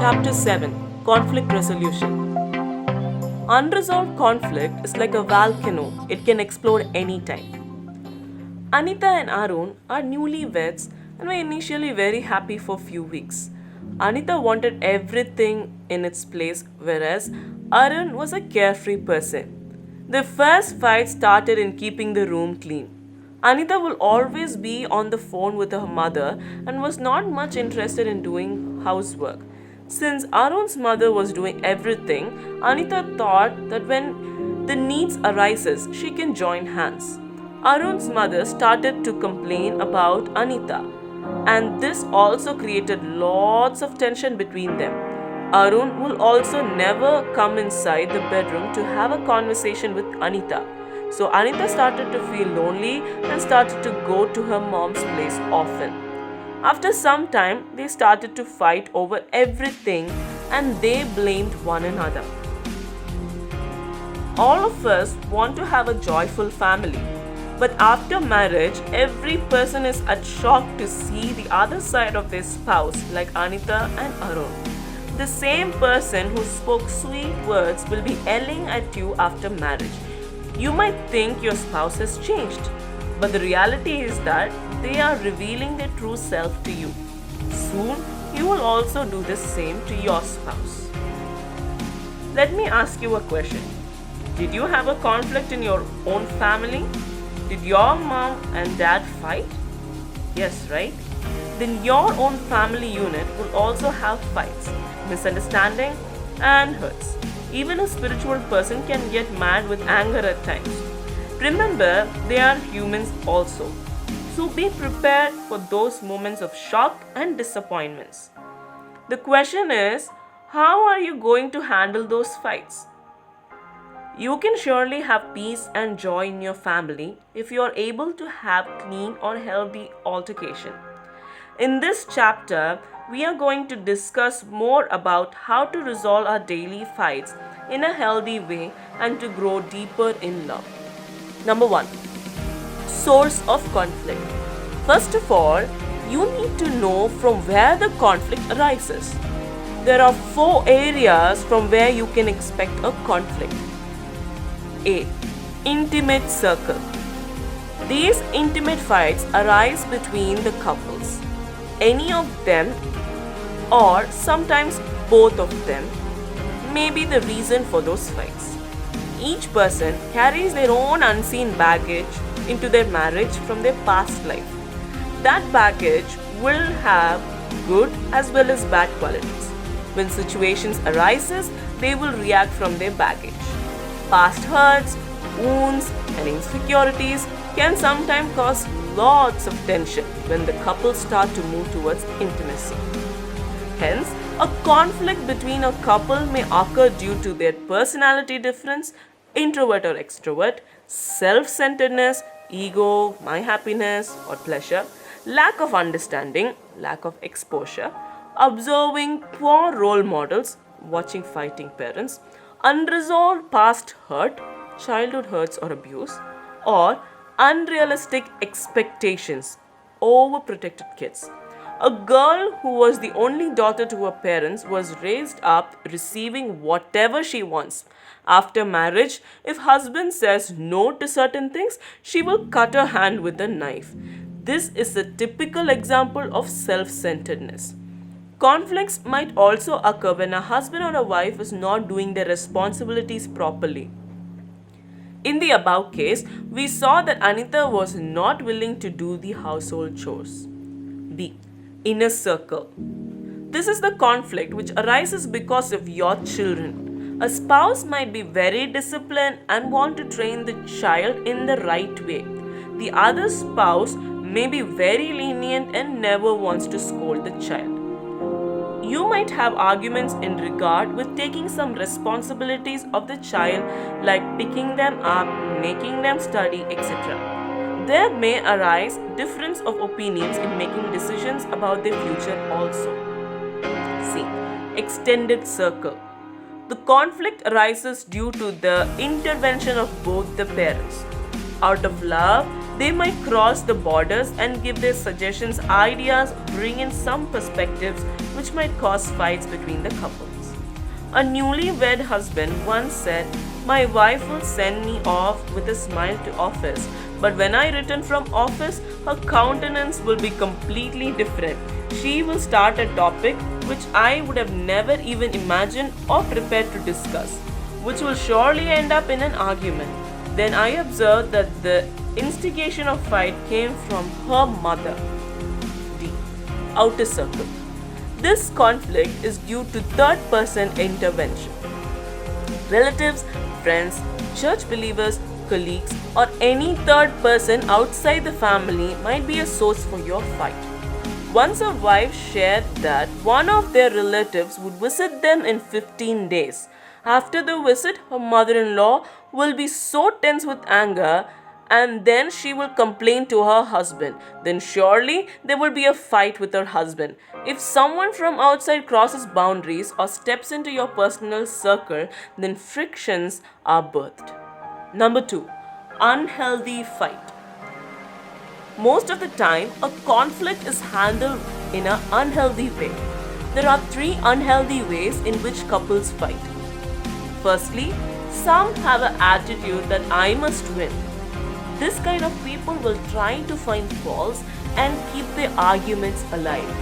Chapter 7 Conflict Resolution. Unresolved conflict is like a volcano, it can explode anytime. Anita and Arun are newlyweds and were initially very happy for few weeks. Anita wanted everything in its place, whereas Arun was a carefree person. The first fight started in keeping the room clean. Anita will always be on the phone with her mother and was not much interested in doing housework. Since Arun's mother was doing everything, Anita thought that when the needs arises, she can join hands. Arun's mother started to complain about Anita, and this also created lots of tension between them. Arun will also never come inside the bedroom to have a conversation with Anita. So Anita started to feel lonely and started to go to her mom's place often. After some time, they started to fight over everything and they blamed one another. All of us want to have a joyful family, but after marriage, every person is at shock to see the other side of their spouse, like Anita and Arun. The same person who spoke sweet words will be yelling at you after marriage. You might think your spouse has changed, but the reality is that they are revealing their true self to you. Soon, you will also do the same to your spouse. Let me ask you a question. Did you have a conflict in your own family? Did your mom and dad fight? Yes, right? Then your own family unit will also have fights, misunderstanding, and hurts. Even a spiritual person can get mad with anger at times. Remember, they are humans also. So be prepared for those moments of shock and disappointments. The question is, how are you going to handle those fights? You can surely have peace and joy in your family if you are able to have clean or healthy altercation. In this chapter, we are going to discuss more about how to resolve our daily fights in a healthy way and to grow deeper in love. Number 1. Source of conflict. First of all, you need to know from where the conflict arises. There are 4 areas from where you can expect a conflict. A. Intimate circle. These intimate fights arise between the couples. Any of them or sometimes both of them may be the reason for those fights. Each person carries their own unseen baggage into their marriage from their past life. That baggage will have good as well as bad qualities. When situations arises, they will react from their baggage. Past hurts, wounds, and insecurities can sometimes cause lots of tension when the couple start to move towards intimacy. Hence, a conflict between a couple may occur due to their personality difference, introvert or extrovert, self-centeredness, ego, my happiness or pleasure, lack of understanding, lack of exposure, observing poor role models, watching fighting parents, unresolved past hurt, childhood hurts or abuse, or unrealistic expectations, overprotected kids. A girl who was the only daughter to her parents was raised up receiving whatever she wants. After marriage, if husband says no to certain things, she will cut her hand with a knife. This is a typical example of self-centeredness. Conflicts might also occur when a husband or a wife is not doing their responsibilities properly. In the above case, we saw that Anita was not willing to do the household chores. B. Inner circle. This is the conflict which arises because of your children. A spouse might be very disciplined and want to train the child in the right way. The other spouse may be very lenient and never wants to scold the child. You might have arguments in regard with taking some responsibilities of the child, like picking them up, making them study, etc. There may arise difference of opinions in making decisions about their future also. C. Extended circle. The conflict arises due to the intervention of both the parents. Out of love, They might cross the borders and give their suggestions, ideas, bring in some perspectives which might cause fights between the couples. A newlywed husband once said, "My wife will send me off with a smile to office, but when I return from office, her countenance will be completely different. She will start a topic which I would have never even imagined or prepared to discuss, which will surely end up in an argument. Then I observed that the instigation of fight came from her mother." D. Outer circle. This conflict is due to third-person intervention. Relatives, friends, church believers, colleagues, or any third person outside the family might be a source for your fight. Once a wife shared that one of their relatives would visit them in 15 days. After the visit, her mother-in-law will be so tense with anger and then she will complain to her husband. Then surely there will be a fight with her husband. If someone from outside crosses boundaries or steps into your personal circle, then frictions are birthed. Number 2. Unhealthy fight. Most of the time, a conflict is handled in an unhealthy way. There are 3 unhealthy ways in which couples fight. Firstly, some have an attitude that I must win. This kind of people will try to find faults and keep their arguments alive.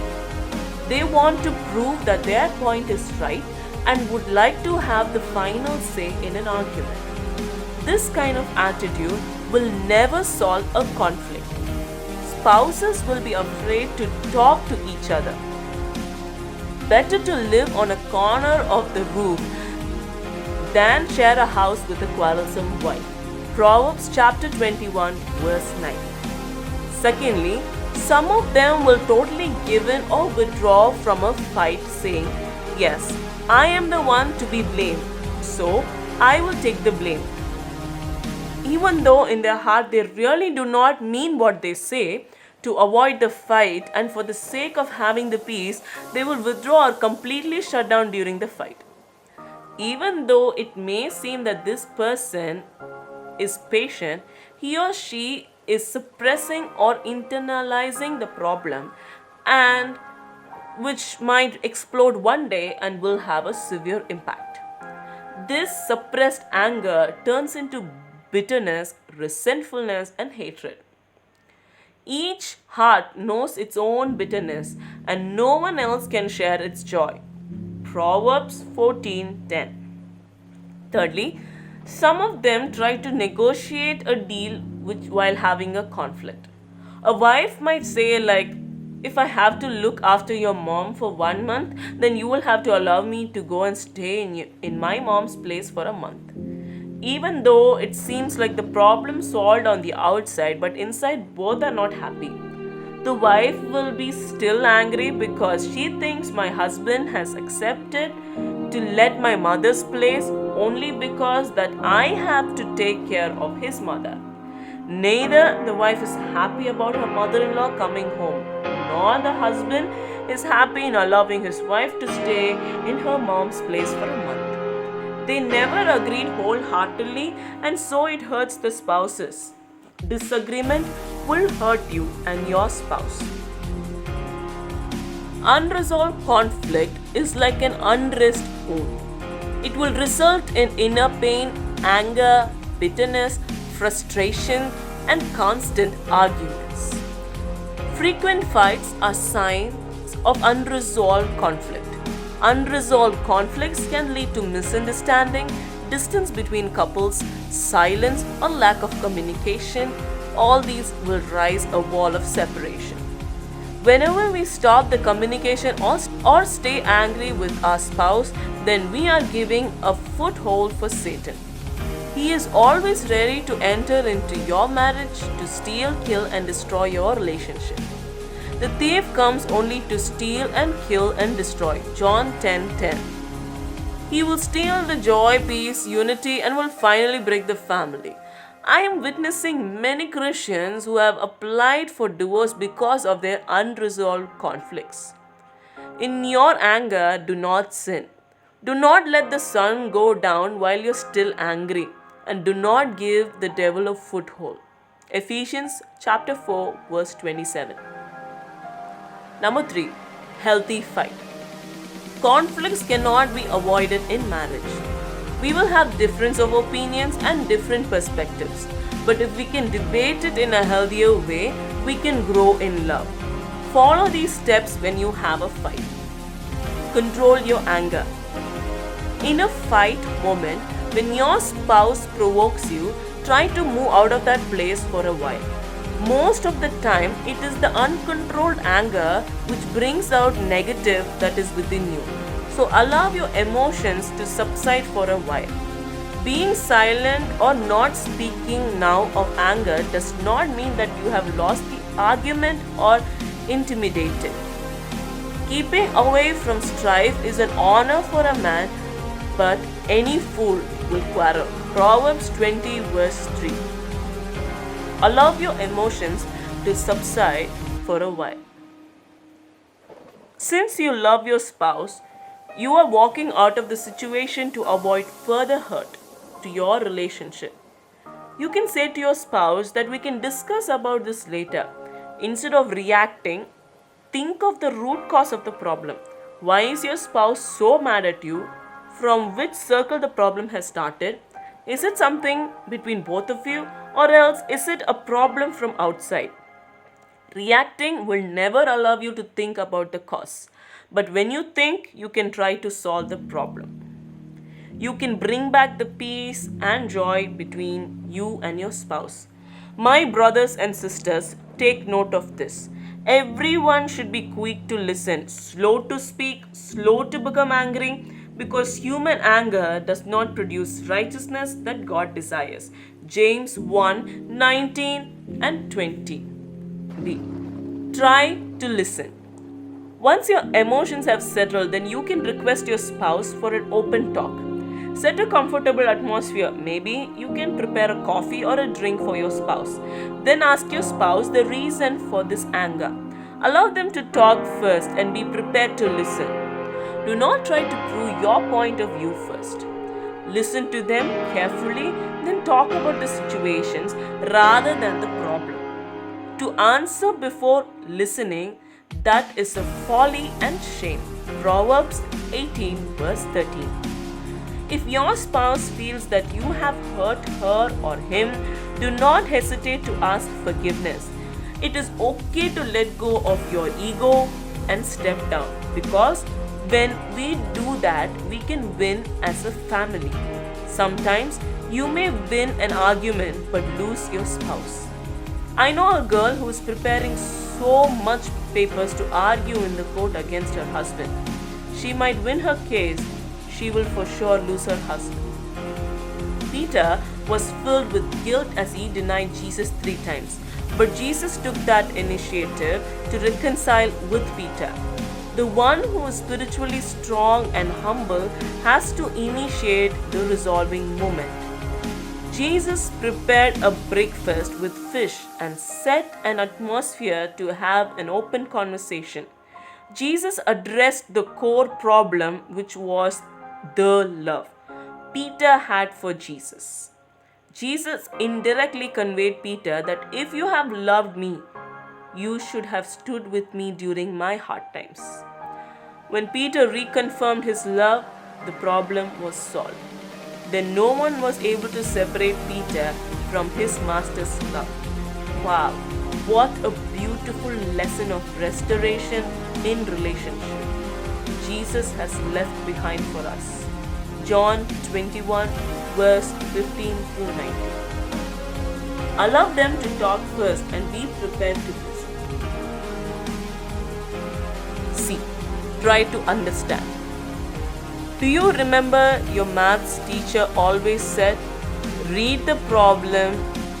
They want to prove that their point is right and would like to have the final say in an argument. This kind of attitude will never solve a conflict. Spouses will be afraid to talk to each other. Better to live on a corner of the roof than share a house with a quarrelsome wife. Proverbs chapter 21 verse 9. Secondly, some of them will totally give in or withdraw from a fight saying, "Yes, I am the one to be blamed, so I will take the blame." Even though in their heart they really do not mean what they say, to avoid the fight and for the sake of having the peace, they will withdraw or completely shut down during the fight. Even though it may seem that this person is patient, he or she is suppressing or internalizing the problem, and which might explode one day and will have a severe impact. This suppressed anger turns into bitterness, resentfulness, and hatred. Each heart knows its own bitterness, and no one else can share its joy. Proverbs 14:10. Thirdly, some of them try to negotiate a deal while having a conflict. A wife might say, like, "If I have to look after your mom for 1 month, then you will have to allow me to go and stay in my mom's place for a month." Even though it seems like the problem solved on the outside, but inside both are not happy. The wife will be still angry because she thinks my husband has accepted to let my mother's place only because that I have to take care of his mother. Neither the wife is happy about her mother-in-law coming home, nor the husband is happy in allowing his wife to stay in her mom's place for a month. They never agreed wholeheartedly, and so it hurts the spouses. Disagreement will hurt you and your spouse. Unresolved conflict is like an unrest wound. It will result in inner pain, anger, bitterness, frustration, and constant arguments. Frequent fights are signs of unresolved conflict. Unresolved conflicts can lead to misunderstanding, distance between couples, silence, or lack of communication. All these will raise a wall of separation. Whenever we stop the communication or stay angry with our spouse, then we are giving a foothold for Satan. He is always ready to enter into your marriage to steal, kill, and destroy your relationship. The thief comes only to steal and kill and destroy. John 10:10. He will steal the joy, peace, unity, and will finally break the family. I am witnessing many Christians who have applied for divorce because of their unresolved conflicts. In your anger, do not sin. Do not let the sun go down while you're still angry, and do not give the devil a foothold. Ephesians chapter 4 verse 27. Number 3. Healthy fight. Conflicts cannot be avoided in marriage. We will have difference of opinions and different perspectives. But if we can debate it in a healthier way, we can grow in love. Follow these steps when you have a fight. Control your anger. In a fight moment, when your spouse provokes you, try to move out of that place for a while. Most of the time, it is the uncontrolled anger which brings out negative that is within you. So allow your emotions to subside for a while. Being silent or not speaking now of anger does not mean that you have lost the argument or intimidated. Keeping away from strife is an honor for a man, but any fool will quarrel. Proverbs 20 verse 3. Allow your emotions to subside for a while. Since you love your spouse, you are walking out of the situation to avoid further hurt to your relationship. You can say to your spouse that we can discuss about this later. Instead of reacting, think of the root cause of the problem. Why is your spouse so mad at you? From which circle the problem has started? Is it something between both of you, or else is it a problem from outside? Reacting will never allow you to think about the cause. But when you think, you can try to solve the problem. You can bring back the peace and joy between you and your spouse. My brothers and sisters, take note of this. Everyone should be quick to listen, slow to speak, slow to become angry, because human anger does not produce righteousness that God desires. James 1:19 and 20. B. Try to listen. Once your emotions have settled, then you can request your spouse for an open talk. Set a comfortable atmosphere. Maybe you can prepare a coffee or a drink for your spouse. Then ask your spouse the reason for this anger. Allow them to talk first and be prepared to listen. Do not try to prove your point of view first. Listen to them carefully, then talk about the situations rather than the problem. To answer before listening, that is a folly and shame. Proverbs 18 verse 13. If your spouse feels that you have hurt her or him, do not hesitate to ask forgiveness. It is okay to let go of your ego and step down, because when we do that, we can win as a family. Sometimes you may win an argument but lose your spouse. I know a girl who is preparing so much papers to argue in the court against her husband. She might win her case, she will for sure lose her husband. Peter was filled with guilt as he denied Jesus 3 times. But Jesus took that initiative to reconcile with Peter. The one who is spiritually strong and humble has to initiate the resolving moment. Jesus prepared a breakfast with fish and set an atmosphere to have an open conversation. Jesus addressed the core problem, which was the love Peter had for Jesus. Jesus indirectly conveyed Peter that if you have loved me, you should have stood with me during my hard times. When Peter reconfirmed his love, the problem was solved. Then no one was able to separate Peter from his master's love. Wow, what a beautiful lesson of restoration in relationship Jesus has left behind for us. John 21 verse 15 through 19. Allow them to talk first and be prepared to listen. C. Try to understand. Do you remember your maths teacher always said, read the problem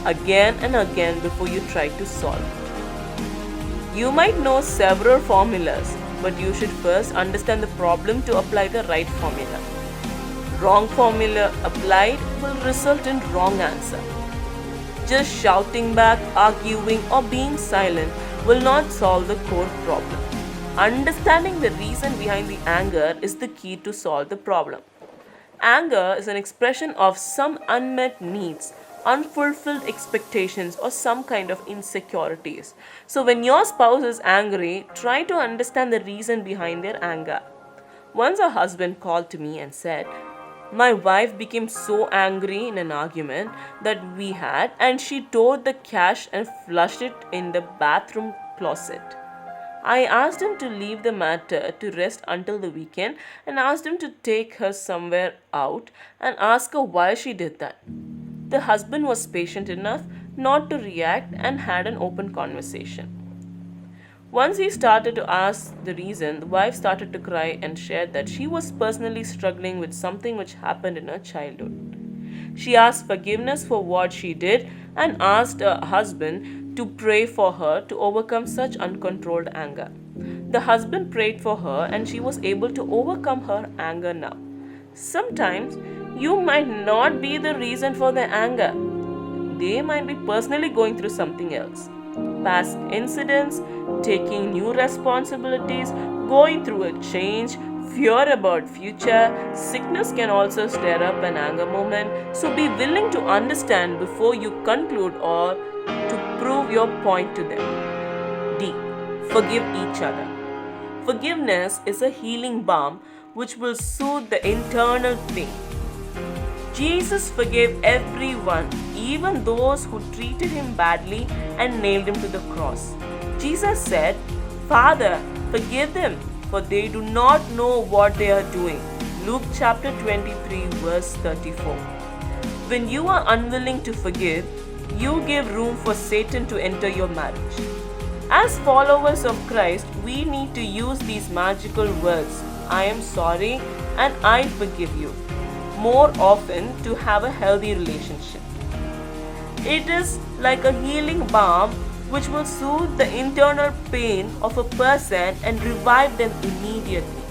again and again before you try to solve it? You might know several formulas, but you should first understand the problem to apply the right formula. Wrong formula applied will result in wrong answer. Just shouting back, arguing, or being silent will not solve the core problem. Understanding the reason behind the anger is the key to solve the problem. Anger is an expression of some unmet needs unfulfilled expectations, or some kind of insecurities. So, when your spouse is angry, try to understand the reason behind their anger. Once a husband called to me and said, "My wife became so angry in an argument that we had, and she tore the cash and flushed it in the bathroom closet." I asked him to leave the matter to rest until the weekend and asked him to take her somewhere out and ask her why she did that. The husband was patient enough not to react and had an open conversation. Once he started to ask the reason, the wife started to cry and shared that she was personally struggling with something which happened in her childhood. She asked forgiveness for what she did and asked her husband to pray for her to overcome such uncontrolled anger. The husband prayed for her and she was able to overcome her anger now. Sometimes you might not be the reason for the anger. They might be personally going through something else. Past incidents, taking new responsibilities, going through a change, fear about future, sickness can also stir up an anger moment. So be willing to understand before you conclude or to prove your point to them. D. Forgive each other. Forgiveness is a healing balm which will soothe the internal pain. Jesus forgave everyone, even those who treated him badly and nailed him to the cross. Jesus said, "Father, forgive them, for they do not know what they are doing." Luke chapter 23 verse 34. When you are unwilling to forgive, you give room for Satan to enter your marriage. As followers of Christ, we need to use these magical words, "I am sorry" and "I forgive you," more often to have a healthy relationship. It is like a healing balm which will soothe the internal pain of a person and revive them immediately.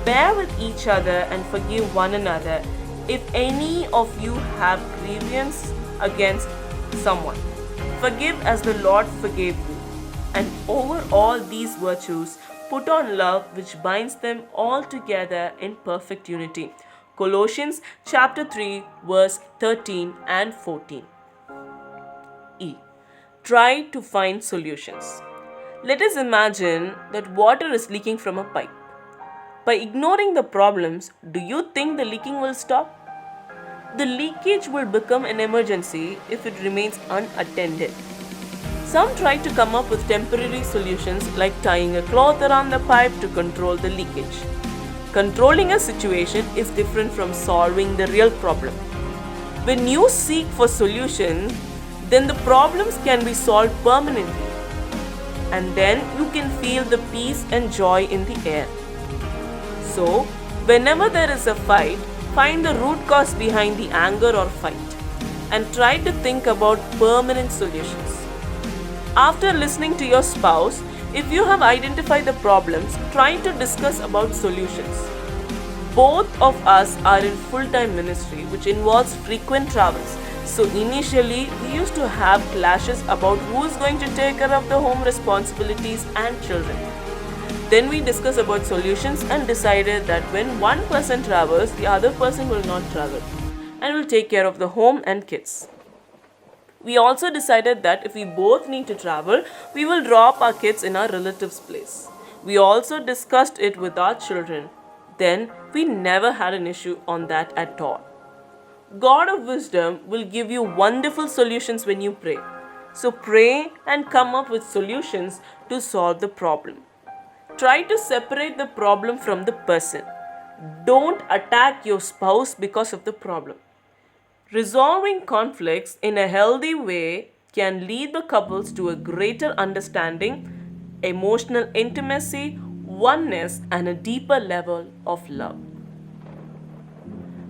Bear with each other and forgive one another if any of you have grievance against someone. Forgive as the Lord forgave you. And over all these virtues, put on love which binds them all together in perfect unity. Colossians chapter 3 verse 13 and 14. E. Try to find solutions. Let us imagine that water is leaking from a pipe. By ignoring the problems, do you think the leaking will stop? The leakage will become an emergency if it remains unattended. Some try to come up with temporary solutions like tying a cloth around the pipe to control the leakage. Controlling a situation is different from solving the real problem. When you seek for solutions, then the problems can be solved permanently. And then you can feel the peace and joy in the air. So, whenever there is a fight, find the root cause behind the anger or fight and try to think about permanent solutions. After listening to your spouse, if you have identified the problems, try to discuss about solutions. Both of us are in full-time ministry, which involves frequent travels. So initially, we used to have clashes about who is going to take care of the home responsibilities and children. Then we discussed about solutions and decided that when one person travels, the other person will not travel and will take care of the home and kids. We also decided that if we both need to travel, we will drop our kids in our relative's place. We also discussed it with our children. Then we never had an issue on that at all. God of wisdom will give you wonderful solutions when you pray. So pray and come up with solutions to solve the problem. Try to separate the problem from the person. Don't attack your spouse because of the problem. Resolving conflicts in a healthy way can lead the couples to a greater understanding, emotional intimacy, oneness, and a deeper level of love.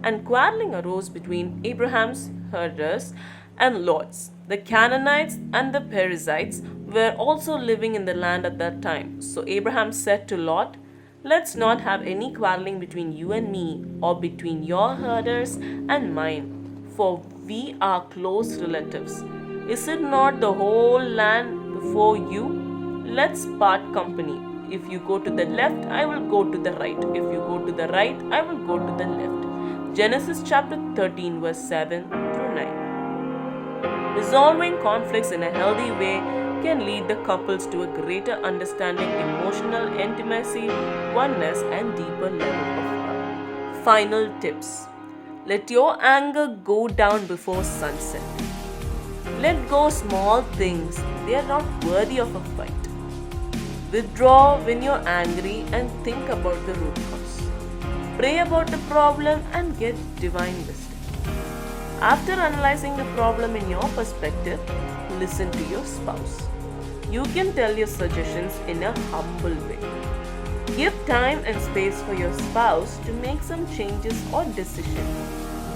And quarreling arose between Abraham's herders and lords. The Canaanites and the Perizzites were also living in the land at that time. So Abraham said to Lot, "Let's not have any quarreling between you and me, or between your herders and mine, for we are close relatives. Is it not the whole land before you? Let's part company. If you go to the left, I will go to the right. If you go to the right, I will go to the left." Genesis chapter 13 verse 7 through 9. Resolving conflicts in a healthy way can lead the couples to a greater understanding, emotional intimacy, oneness, and deeper level of love. Final tips. Let your anger go down before sunset. Let go small things, they are not worthy of a fight. Withdraw when you're angry and think about the root cause. Pray about the problem and get divine wisdom. After analyzing the problem in your perspective, listen to your spouse. You can tell your suggestions in a humble way. Give time and space for your spouse to make some changes or decisions.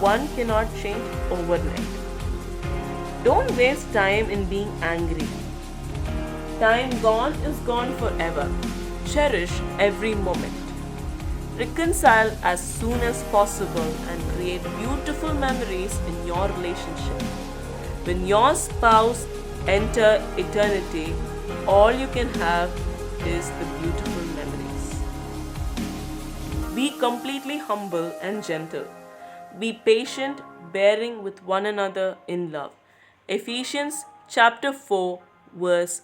One cannot change overnight. Don't waste time in being angry. Time gone is gone forever. Cherish every moment. Reconcile as soon as possible and create beautiful memories in your relationship. When your spouse enter eternity, all you can have is the beautiful memories. Be completely humble and gentle. Be patient, bearing with one another in love. Ephesians chapter 4, verse